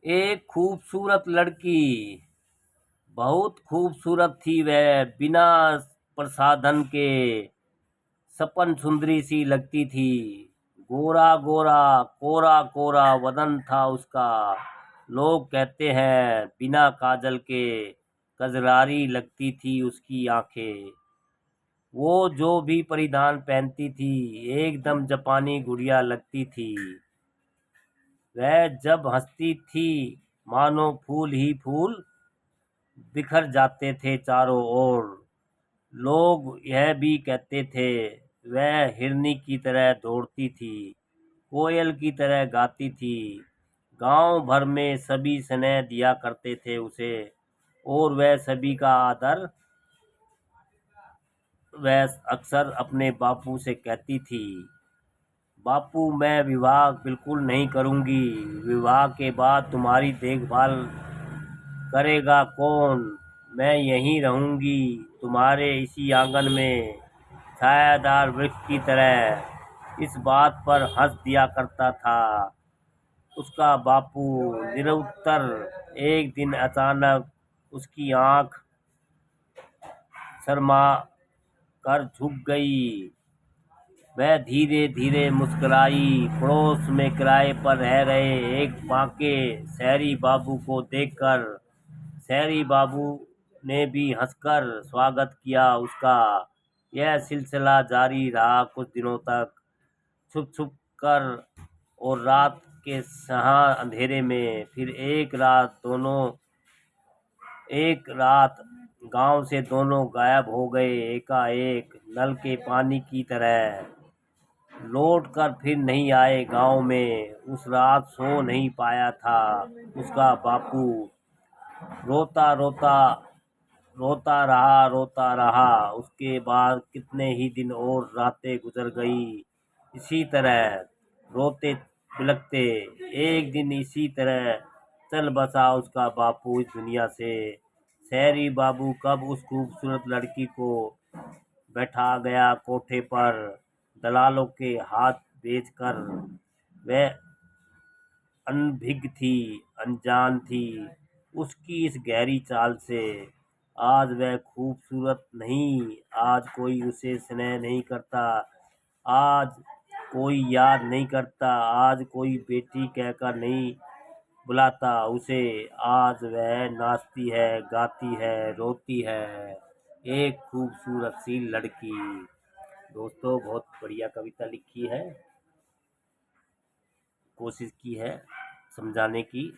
एक खूबसूरत लड़की, बहुत खूबसूरत थी वह, बिना प्रसाधन के सपन सुंदरी सी लगती थी। गोरा गोरा कोरा कोरा वदन था उसका। लोग कहते हैं बिना काजल के कजरारी लगती थी उसकी आंखें। वो जो भी परिधान पहनती थी एकदम जापानी गुड़िया लगती थी। वह जब हंसती थी मानो फूल ही फूल बिखर जाते थे चारों ओर। लोग यह भी कहते थे वह हिरनी की तरह दौड़ती थी, कोयल की तरह गाती थी। गांव भर में सभी स्नेह दिया करते थे उसे, और वह सभी का आदर वह अक्सर अपने बापू से कहती थी, बापू मैं विवाह बिल्कुल नहीं करूंगी। विवाह के बाद तुम्हारी देखभाल करेगा कौन? मैं यहीं रहूंगी तुम्हारे इसी आंगन में, छायादार वृक्ष की तरह। इस बात पर हंस दिया करता था उसका बापू निरुत्तर। एक दिन अचानक उसकी आंख शर्मा कर झुक गई। वह धीरे धीरे मुस्कुराई। पड़ोस में किराए पर रह रहे एक बांके शहरी बाबू को देखकर शहरी बाबू ने भी हंसकर स्वागत किया उसका। यह सिलसिला जारी रहा कुछ दिनों तक, छुप छुप कर और रात के सहा अंधेरे में। फिर एक रात गांव से दोनों गायब हो गए एकाएक, नल के पानी की तरह। लौट कर फिर नहीं आए गांव में। उस रात सो नहीं पाया था उसका बापू। रोता रोता रोता रहा। उसके बाद कितने ही दिन और रातें गुजर गई इसी तरह, रोते बिलखते। एक दिन इसी तरह चल बसा उसका बापू इस दुनिया से। शहरी बाबू कब उस खूबसूरत लड़की को बैठा गया कोठे पर, दलालों के हाथ बेचकर। वह अनभिज्ञ थी, अनजान थी उसकी इस गहरी चाल से। आज वह खूबसूरत नहीं, आज कोई उसे स्नेह नहीं करता, आज कोई याद नहीं करता, आज कोई बेटी कहकर नहीं बुलाता उसे। आज वह नाचती है, गाती है, रोती है, एक खूबसूरत सी लड़की। दोस्तों बहुत बढ़िया कविता लिखी है, कोशिश की है समझाने की।